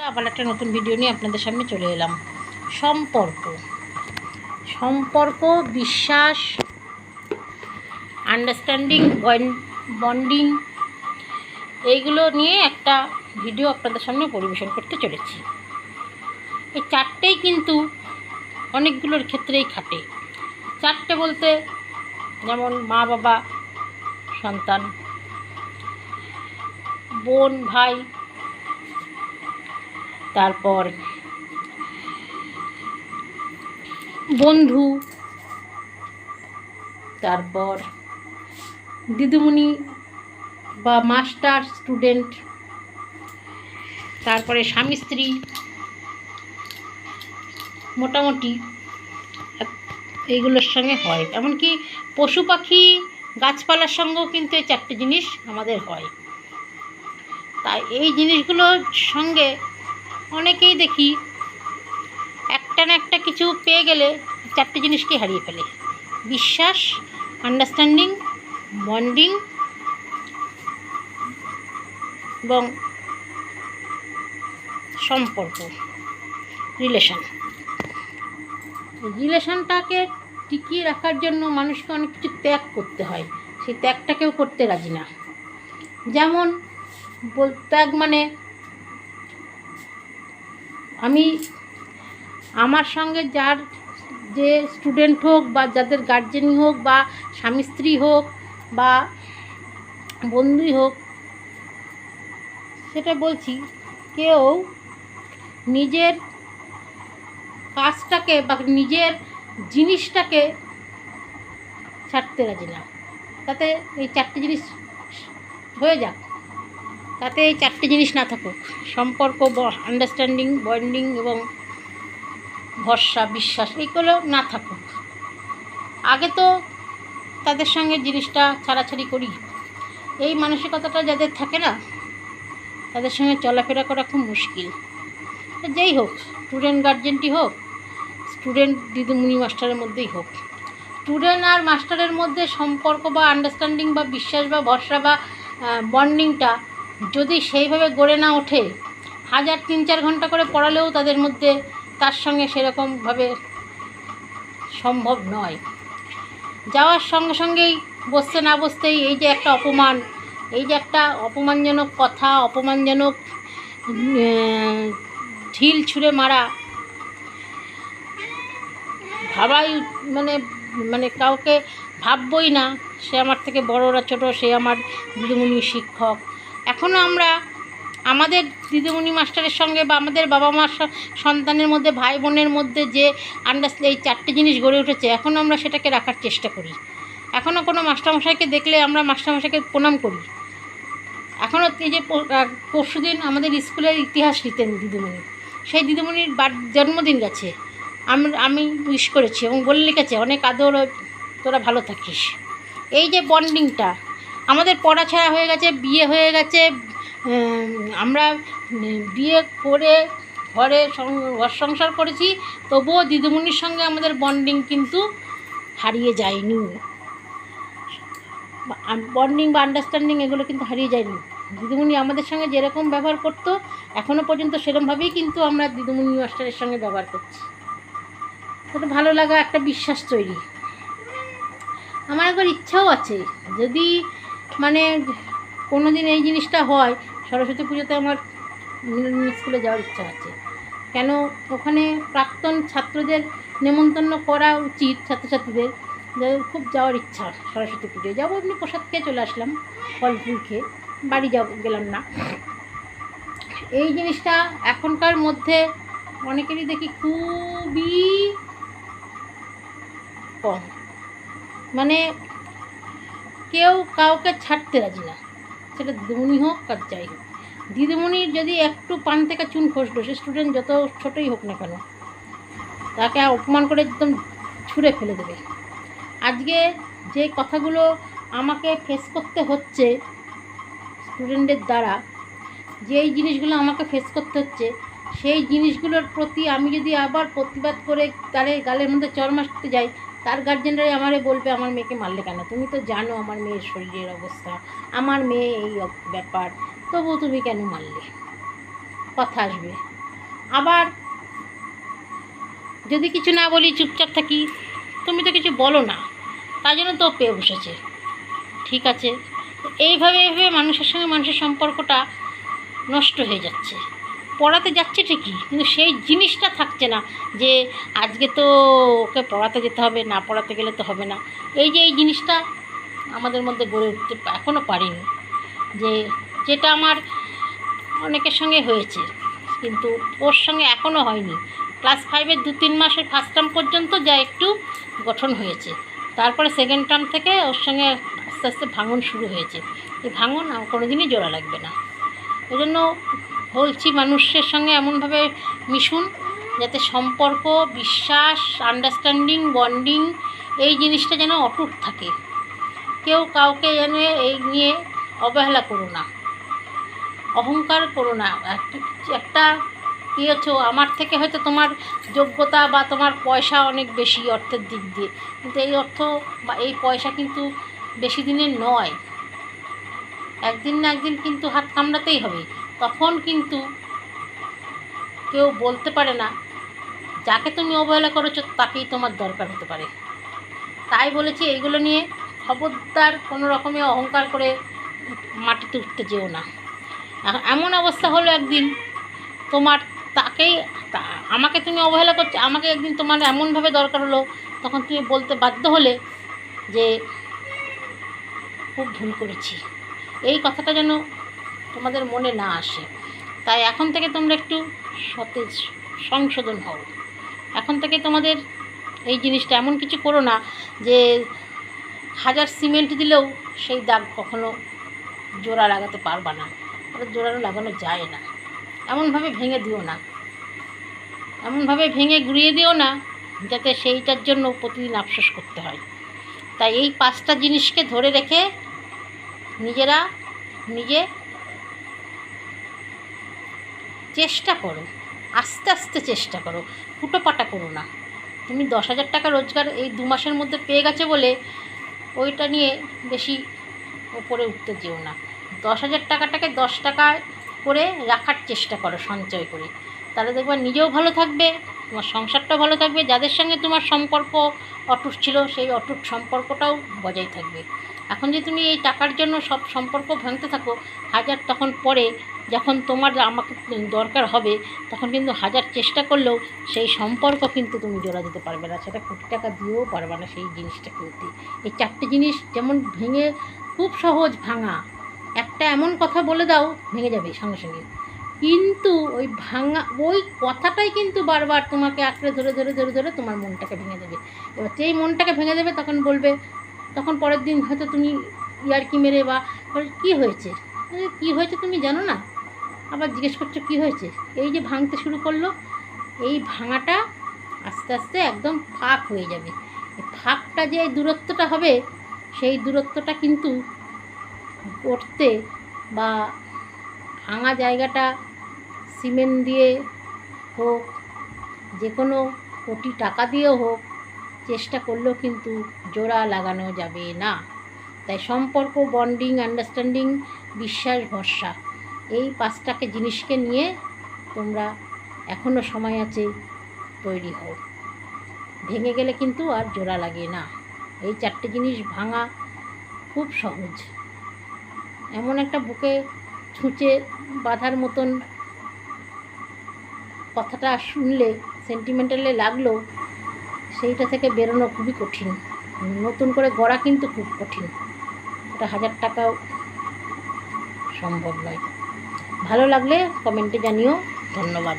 আবার একটা নতুন ভিডিও নিয়ে আপনাদের সামনে চলে এলাম। সম্পর্ক, বিশ্বাস, আন্ডারস্ট্যান্ডিং, বন্ডিং, এইগুলো নিয়ে একটা ভিডিও আপনাদের সামনে পরিবেশন করতে চলেছি। এই চারটেই কিন্তু অনেকগুলোর ক্ষেত্রেই খাটে। চারটে বলতে যেমন মা বাবা সন্তান, বোন ভাই, তারপর বন্ধু, তারপর দিদিমণি বা মাস্টার স্টুডেন্ট, তারপরে স্বামী স্ত্রী, মোটামুটি এইগুলোর সঙ্গে হয়। এমনকি পশু পাখি গাছপালার সঙ্গেও কিন্তু এই চারটে জিনিস আমাদের হয়। তাই এই জিনিসগুলোর সঙ্গে অনেকেই দেখি একটা না একটা কিছু পেয়ে গেলে চারটে জিনিসকে হারিয়ে ফেলে: বিশ্বাস, আন্ডারস্ট্যান্ডিং, বন্ডিং এবং সম্পর্ক, রিলেশনটাকে টিকিয়ে রাখার জন্য মানুষকে অনেক কিছু ত্যাগ করতে হয়। সেই ত্যাগটাকেও করতে রাজি না। যেমন ত্যাগ মানে আমি আমার সঙ্গে যার যে স্টুডেন্ট হোক বা যাদের গার্জেনই হোক বা স্বামী স্ত্রী হোক বা বন্ধুই হোক, সেটা বলছি, কেউ নিজের কাজটাকে বা নিজের জিনিসটাকে ছাড়তে রাজি না। তাতে এই চারটে জিনিস হয়ে যাক, তাতে এই চারটে জিনিস না থাকুক: সম্পর্ক, আন্ডারস্ট্যান্ডিং, বন্ডিং এবং ভরসা, বিশ্বাস, এইগুলো না থাকুক। আগে তো তাদের সঙ্গে জিনিসটা ছাড়াছাড়ি করি। এই মানসিকতাটা যাদের থাকে না, তাদের সঙ্গে চলাফেরা করা খুব মুশকিল। যেই হোক, স্টুডেন্ট গার্জেনটি হোক, স্টুডেন্ট দিদিমণি মাস্টারের মধ্যেই হোক, স্টুডেন্ট আর মাস্টারের মধ্যে সম্পর্ক বা আন্ডারস্ট্যান্ডিং বা বিশ্বাস বা ভরসা বা বন্ডিংটা যদি সেইভাবে গড়ে না ওঠে, 3-4 ঘন্টা করে পড়ালেও তাদের মধ্যে তার সঙ্গে সেরকমভাবে সম্ভব নয়। যাওয়ার সঙ্গে সঙ্গেই বসতে না বসতেই এই যে একটা অপমান, এই যে একটা অপমানজনক কথা, অপমানজনক ঢিল ছুঁড়ে মারা, ভাবাই মানে কাউকে ভাববই না সে আমার থেকে বড়রা ছোট, সে আমার দিদিমণি শিক্ষক। এখনও আমরা আমাদের দিদিমণি মাস্টারের সঙ্গে বা আমাদের বাবা মার সন্তানের মধ্যে, ভাই বোনের মধ্যে যে এই চারটে জিনিস গড়ে উঠেছে, এখনও আমরা সেটাকে রাখার চেষ্টা করি। এখনও কোনো মাস্টারমশাইকে দেখলে আমরা মাস্টারমশাইকে প্রণাম করি। এখনও এই যে পরশুদিন আমাদের স্কুলের ইতিহাস নিতেন দিদিমণি, সেই দিদিমণির জন্মদিন গেছে, আমি উইশ করেছি এবং বলে লিখেছে, অনেক আদর, তোরা ভালো থাকিস। এই যে বন্ডিংটা, আমাদের পড়াছাড়া হয়ে গেছে, বিয়ে হয়ে গেছে, আমরা বিয়ে করে ঘর সংসার করেছি, তবুও দিদিমণির সঙ্গে আমাদের বন্ডিং কিন্তু হারিয়ে যায়নি। বন্ডিং বা আন্ডারস্ট্যান্ডিং এগুলো কিন্তু হারিয়ে যায়নি। দিদিমণি আমাদের সঙ্গে যেরকম ব্যবহার করতো, এখনও পর্যন্ত সেরকমভাবেই কিন্তু আমরা দিদিমণি মাস্টারের সঙ্গে ব্যবহার করছি। এটা ভালো লাগা, একটা বিশ্বাস তৈরি। আমার একবার ইচ্ছাও আছে, যদি কোনো দিন এই জিনিসটা হয়, সরস্বতী পুজোতে আমার স্কুলে যাওয়ার ইচ্ছা আছে। কেন, ওখানে প্রাক্তন ছাত্রদের নেমন্তন্ন করা উচিত, ছাত্রছাত্রীদের খুব যাওয়ার ইচ্ছা। সরস্বতী পুজোয় যাবো, এমনি প্রসাদ খেয়ে চলে আসলাম, ফল ফুল খেয়ে বাড়ি গেলাম না। এই জিনিসটা এখনকার মধ্যে অনেকেরই দেখি খুবই কম, কেউ কাউকে ছাড়তে রাজি না, সেটা দিদিমণি হোক আর যাই হোক। দিদিমণির যদি একটু পান থেকে চুন খসলো, সে স্টুডেন্ট যত ছোটোই হোক না কেন, তাকে অপমান করে একদম ছুঁড়ে ফেলে দেবে। আজকে যে কথাগুলো আমাকে ফেস করতে হচ্ছে স্টুডেন্টদের দ্বারা, যেই জিনিসগুলো আমাকে ফেস করতে হচ্ছে, সেই জিনিসগুলোর প্রতি আমি যদি আবার প্রতিবাদ করে গালের মধ্যে চড় মারতে যাই, তার গার্জেনরাই আমারে বলবে, আমার মেয়েকে মারলে কেন? তুমি তো জানো আমার মেয়ের শরীরের অবস্থা, আমার মেয়ে এই ব্যাপার, তবু তুমি কেন মারলে? কথা আসবে। আবার যদি কিছু না বলি, চুপচাপ থাকি, তুমি তো কিছু বলো না, তাই জন্য তো পেয়ে বসেছে। ঠিক আছে, এইভাবে মানুষের সঙ্গে মানুষের সম্পর্কটা নষ্ট হয়ে যাচ্ছে। পড়াতে যাচ্ছে ঠিকই, কিন্তু সেই জিনিসটা থাকছে না যে আজকে তো ওকে পড়াতে যেতে হবে, না পড়াতে গেলে তো হবে না। এই জিনিসটা আমাদের মধ্যে গড়ে উঠতে এখনও পারিনি, যেটা আমার অনেকের সঙ্গে হয়েছে, কিন্তু ওর সঙ্গে এখনও হয়নি। ক্লাস 5-এর 2-3 মাসের ফার্স্ট টার্ম পর্যন্ত যা একটু গঠন হয়েছে, তারপরে সেকেন্ড টার্ম থেকে ওর সঙ্গে আস্তে আস্তে ভাঙন শুরু হয়েছে। এই ভাঙন কোনো দিনই জোড়া লাগবে না। এই জন্য বলছি, মানুষের সঙ্গে এমনভাবে মিশুন যাতে সম্পর্ক, বিশ্বাস, আন্ডারস্ট্যান্ডিং, বন্ডিং এই জিনিসটা যেন অটুট থাকে। কেউ কাউকে যেন এই নিয়ে অবহেলা করো না, অহংকার করো না। একটা কী হচ্ছে, আমার থেকে হয়তো তোমার যোগ্যতা বা তোমার পয়সা অনেক বেশি অর্থের দিক দিয়ে, কিন্তু এই অর্থ বা এই পয়সা কিন্তু বেশি দিনের নয়। একদিন না একদিন কিন্তু হাত কামড়াতেই হবে। তখন কিন্তু কেউ বলতে পারে না যাকে তুমি অবহেলা করেছো তাকেই তোমার দরকার হতে পারে। তাই বলেছি, এইগুলো নিয়ে খবরদার কোনো রকমে অহংকার করে মাটিতে উঠতে যেও না। এমন অবস্থা হলো একদিন তোমার আমাকে তুমি অবহেলা করছো, আমাকে একদিন তোমার এমনভাবে দরকার হলো, তখন তুমি বলতে বাধ্য হলে যে খুব ভুল করেছি। এই কথাটা যেন তোমাদের মনে না আসে। তাই এখন থেকে তোমরা একটু সতেজ, সংশোধন হও। এখন থেকে তোমাদের এই জিনিসটা এমন কিছু করো না যে 1000 সিমেন্ট দিলেও সেই দাগ কখনো জোড়া লাগাতে পারবা না, ওটা জোড়ানো লাগানো যায় না। এমনভাবে ভেঙে দিও না, এমনভাবে ভেঙে গুঁড়িয়ে দিও না যাতে সেইটার জন্য প্রতিদিন আফসোস করতে হয়। তাই এই 5টা জিনিসকে ধরে রেখে নিজে চেষ্টা করো, আস্তে আস্তে চেষ্টা করো, ফুটোপাটা করো না। তুমি 10,000 টাকা রোজগার এই 2 মাসের মধ্যে পেয়ে গেছে বলে ওইটা নিয়ে বেশি উপরে উঠতে যেও না। 10,000 টাকাটাকে 10 টাকায় করে রাখার চেষ্টা করো, সঞ্চয় করে। তাহলে দেখবা নিজেও ভালো থাকবে, তোমার সংসারটাও ভালো থাকবে, যাদের সঙ্গে তোমার সম্পর্ক অটুট ছিল সেই অটুট সম্পর্কটাও বজায় থাকবে। এখন যে তুমি এই টাকার জন্য সব সম্পর্ক ভাঙতে থাকো, তখন পরে যখন তোমার আমাকে দরকার হবে, তখন কিন্তু 1000 চেষ্টা করলেও সেই সম্পর্ক কিন্তু তুমি জোড়া দিতে পারবে না, সেটা কোটি টাকা দিয়েও পারবে না সেই জিনিসটা কিনতে। এই 4টে জিনিস যেমন ভেঙে, খুব সহজ ভাঙা, একটা এমন কথা বলে দাও ভেঙে যাবে সঙ্গে সঙ্গে, কিন্তু ওই কথাটাই কিন্তু বারবার তোমাকে আঁকড়ে ধরে তোমার মনটাকে ভেঙে দেবে। এবার যেই মনটাকে ভেঙে দেবে তখন পরের দিন হয়তো তুমি ইয়ার্কি মেরে বা কী হয়েছে তুমি জানো না, আবার জিজ্ঞেস করছো কী হয়েছে। এই যে ভাঙতে শুরু করলো, এই ভাঙাটা আস্তে আস্তে একদম ফাঁক হয়ে যাবে। এই ফাঁকটা যে দূরত্বটা হবে, সেই দূরত্বটা কিন্তু করতে বা ভাঙা জায়গাটা সিমেন্ট দিয়ে হোক, যে কোনো কোটি টাকা দিয়েও হোক, চেষ্টা করলেও কিন্তু জোড়া লাগানো যাবে না। তাই সম্পর্ক, বন্ডিং, আন্ডারস্ট্যান্ডিং, বিশ্বাস, ভরসা, এই 5টাকে জিনিসকে নিয়ে তোমরা এখনও সময় আছে, তৈরি হও। ভেঙে গেলে কিন্তু আর জোড়া লাগে না। এই 4টে জিনিস ভাঙা খুব সহজ। এমন একটা বুকে ছুঁচে বাঁধার মতন কথাটা শুনলে, সেন্টিমেন্টালে লাগলো, সেইটা থেকে বেরোনো খুবই কঠিন। নতুন করে গড়া কিন্তু খুব কঠিন, ওটা 1000 টাকাও সম্ভব নয়। ভালো লাগলে কমেন্টে জানিও। ধন্যবাদ।